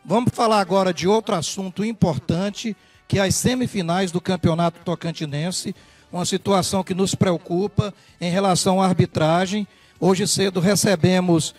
Vamos falar agora de outro assunto importante, que é as semifinais do Campeonato Tocantinense, uma situação que nos preocupa em relação à arbitragem. Hoje cedo recebemos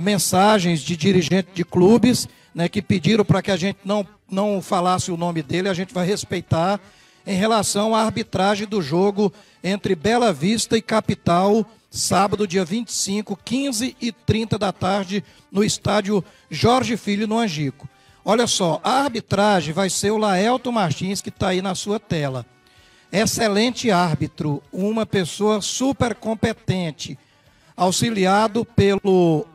mensagens de dirigentes de clubes, né, que pediram para que a gente não falasse o nome dele, a gente vai respeitar, em relação à arbitragem do jogo entre Bela Vista e Capital, sábado, dia 25, 15h30 da tarde, no estádio Jorge Filho, no Angico. Olha só, a arbitragem vai ser o Laelton Martins, que está aí na sua tela. Excelente árbitro, uma pessoa super competente, auxiliado pelo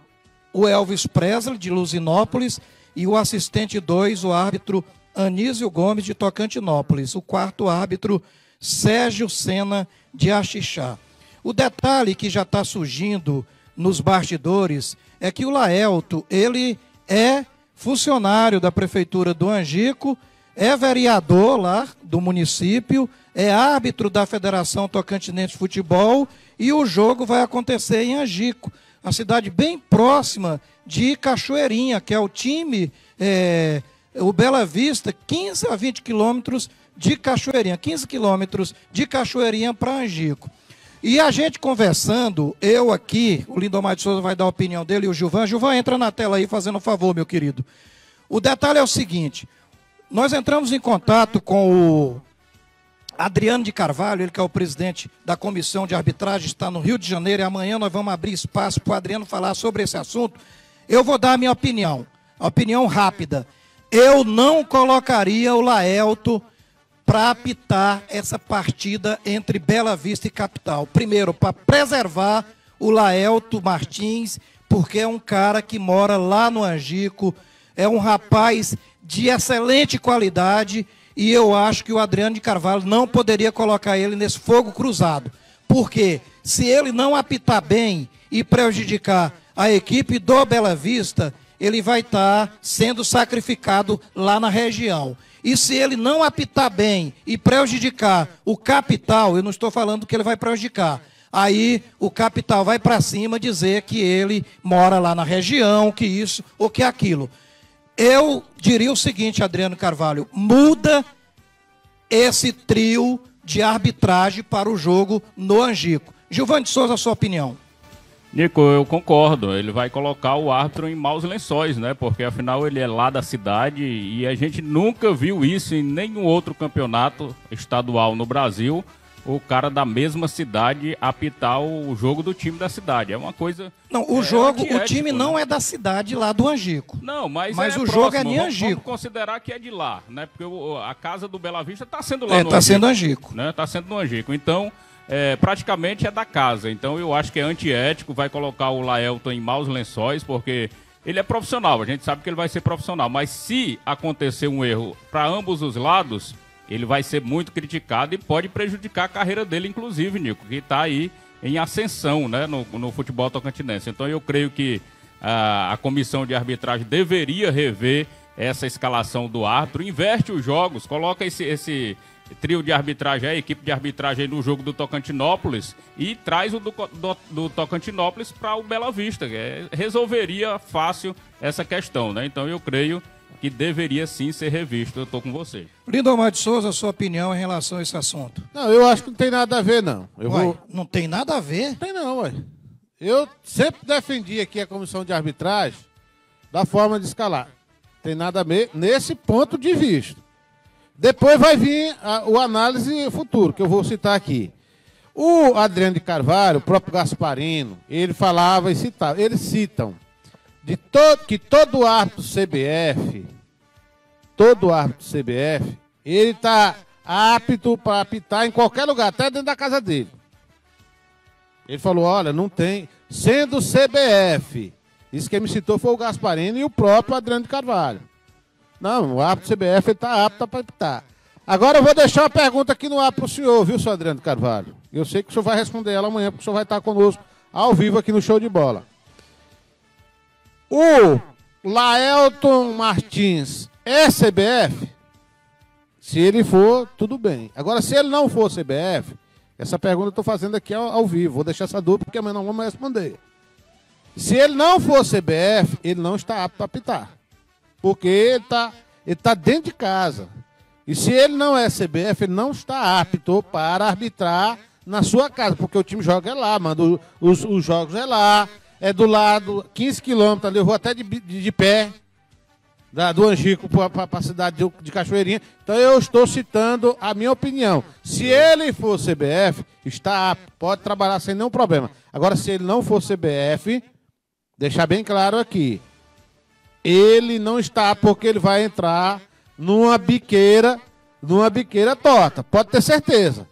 Elvis Presley, de Luzinópolis, e o assistente 2, o árbitro Anísio Gomes, de Tocantinópolis. O quarto árbitro, Sérgio Sena, de Axixá. O detalhe que já está surgindo nos bastidores é que o Laelton, ele é funcionário da Prefeitura do Angico, é vereador lá do município, é árbitro da Federação Tocantinense de Futebol, e o jogo vai acontecer em Angico, a cidade bem próxima de Cachoeirinha, que é o time, o Bela Vista, 15 a 20 quilômetros de Cachoeirinha, 15 quilômetros de Cachoeirinha para Angico. E a gente conversando, eu aqui, o Lindomar de Souza vai dar a opinião dele, e o Gilvan. Gilvan, entra na tela aí, fazendo um favor, meu querido. O detalhe é o seguinte, nós entramos em contato com o Adriano de Carvalho, ele que é o presidente da comissão de arbitragem, está no Rio de Janeiro, e amanhã nós vamos abrir espaço para o Adriano falar sobre esse assunto. Eu vou dar a minha opinião rápida. Eu não colocaria o Laelton para apitar essa partida entre Bela Vista e Capital. Primeiro, para preservar o Laelton Martins, porque é um cara que mora lá no Angico, é um rapaz de excelente qualidade, e eu acho que o Adriano de Carvalho não poderia colocar ele nesse fogo cruzado. Porque se ele não apitar bem e prejudicar a equipe do Bela Vista, ele vai estar sendo sacrificado lá na região. E se ele não apitar bem e prejudicar o Capital, eu não estou falando que ele vai prejudicar, aí o Capital vai para cima dizer que ele mora lá na região, que isso ou que aquilo. Eu diria o seguinte, Adriano Carvalho, muda esse trio de arbitragem para o jogo no Angico. Gilvan de Souza, a sua opinião. Nico, eu concordo, ele vai colocar o árbitro em maus lençóis, né? Porque afinal ele é lá da cidade e a gente nunca viu isso em nenhum outro campeonato estadual no Brasil, o cara da mesma cidade apitar o jogo do time da cidade. É uma coisa... Não, o time não é da cidade lá do Angico. Não, mas o jogo é em Angico. Vamos considerar que é de lá, né? Porque a casa do Bela Vista está sendo lá no Angico. Está sendo Angico. Né? Está sendo no Angico. Então... praticamente é da casa, então eu acho que é antiético, vai colocar o Laelton em maus lençóis, porque ele é profissional, a gente sabe que ele vai ser profissional, mas se acontecer um erro para ambos os lados, ele vai ser muito criticado e pode prejudicar a carreira dele, inclusive, Nico, que está aí em ascensão, né, no futebol tocantinense. Então eu creio que a comissão de arbitragem deveria rever essa escalação do árbitro, inverte os jogos, coloca esse trio de arbitragem, a equipe de arbitragem no jogo do Tocantinópolis e traz o do Tocantinópolis para o Bela Vista. Resolveria fácil essa questão, né? Então eu creio que deveria sim ser revisto. Eu estou com você. Lindomar de Souza, a sua opinião em relação a esse assunto? Não, eu acho que não tem nada a ver, não. Não tem nada a ver? Não tem não, ué. Eu sempre defendi aqui a comissão de arbitragem da forma de escalar. Tem nada a ver nesse ponto de vista. Depois vai vir o análise futuro, que eu vou citar aqui. O Adriano de Carvalho, o próprio Gasparino, ele falava e citava, eles citam que todo árbitro CBF, ele está apto para apitar em qualquer lugar, até dentro da casa dele. Ele falou, olha, não tem, sendo CBF, isso quem me citou foi o Gasparino e o próprio Adriano de Carvalho. Não, o árbitro CBF está apto para apitar. Agora eu vou deixar uma pergunta aqui no ar para o senhor, viu, senhor Adriano Carvalho? Eu sei que o senhor vai responder ela amanhã, porque o senhor vai estar conosco ao vivo aqui no Show de Bola. O Laelton Martins é CBF? Se ele for, tudo bem. Agora, se ele não for CBF, essa pergunta eu estou fazendo aqui ao vivo. Vou deixar essa dúvida, porque amanhã não vamos responder. Se ele não for CBF, ele não está apto a apitar. porque ele tá dentro de casa. E se ele não é CBF, ele não está apto para arbitrar na sua casa, porque o time joga lá, manda os jogos é lá, é do lado, 15 quilômetros ali, eu vou até de pé, do Angico para a cidade de Cachoeirinha. Então eu estou citando a minha opinião. Se ele for CBF, está apto, pode trabalhar sem nenhum problema. Agora, se ele não for CBF, deixar bem claro aqui, ele não está porque ele vai entrar numa biqueira torta, pode ter certeza.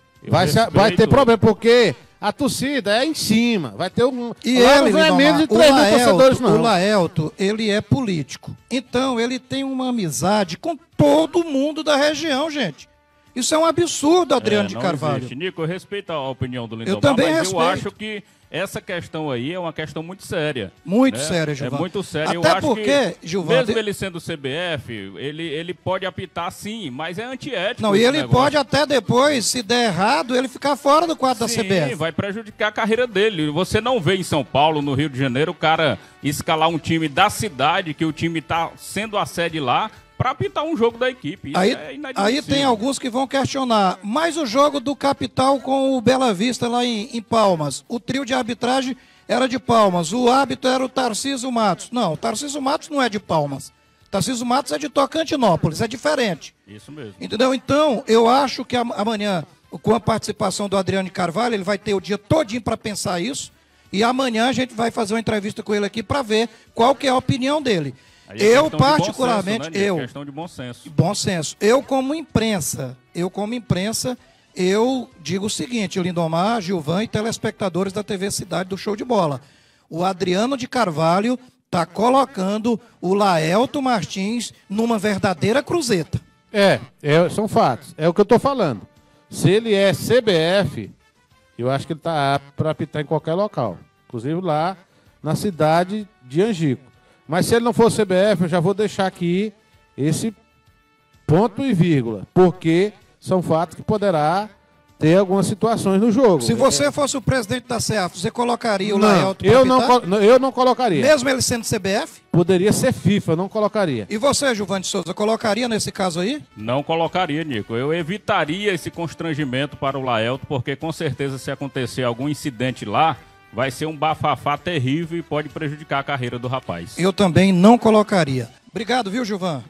Vai ter problema, porque a torcida é em cima, vai ter um... E ele, não é menos de 3 mil torcedores, não. O Laelto, ele é político, então ele tem uma amizade com todo mundo da região, gente. Isso é um absurdo, Adriano de Carvalho. Existe. Nico, eu respeito a opinião do Lindomar, Eu também mas respeito. eu acho que essa questão aí é uma questão muito séria. Muito né? séria, Gilvan. É muito séria. Até eu acho porque, que, Gilvan, mesmo ele sendo CBF, ele pode apitar sim, mas é antiético. Não, e ele negócio. pode até depois, se der errado, ele ficar fora do quadro Sim, da CBF. vai prejudicar a carreira dele. Você não vê em São Paulo, no Rio de Janeiro, o cara escalar um time da cidade, que o time está sendo a sede lá, para apitar um jogo da equipe. Isso é inadmissível. Aí tem alguns que vão questionar, mas o jogo do Capital com o Bela Vista lá em Palmas, o trio de arbitragem era de Palmas, o árbitro era o Tarcísio Matos. Não, o Tarcísio Matos não é de Palmas. Tarcísio Matos é de Tocantinópolis, é diferente. Isso mesmo. Entendeu? Então, eu acho que amanhã, com a participação do Adriano de Carvalho, ele vai ter o dia todinho para pensar isso, e amanhã a gente vai fazer uma entrevista com ele aqui para ver qual que é a opinião dele. Eu, particularmente, senso, né, questão de bom senso. Bom senso. Eu, como imprensa, eu digo o seguinte, Lindomar, Gilvan e telespectadores da TV Cidade do Show de Bola. O Adriano de Carvalho está colocando o Laelto Martins numa verdadeira cruzeta. São fatos. É o que eu estou falando. Se ele é CBF, eu acho que ele está apto para apitar em qualquer local. Inclusive lá na cidade de Angico. Mas se ele não for CBF, eu já vou deixar aqui esse ponto e vírgula, porque são fatos que poderá ter algumas situações no jogo. Se você fosse o presidente da CEAF, você colocaria o Laelto para apitar? Eu não colocaria. Mesmo ele sendo CBF? Poderia ser FIFA, eu não colocaria. E você, Gilvan de Souza, colocaria nesse caso aí? Não colocaria, Nico. Eu evitaria esse constrangimento para o Laelto, porque com certeza se acontecer algum incidente lá, vai ser um bafafá terrível e pode prejudicar a carreira do rapaz. Eu também não colocaria. Obrigado, viu, Gilvan?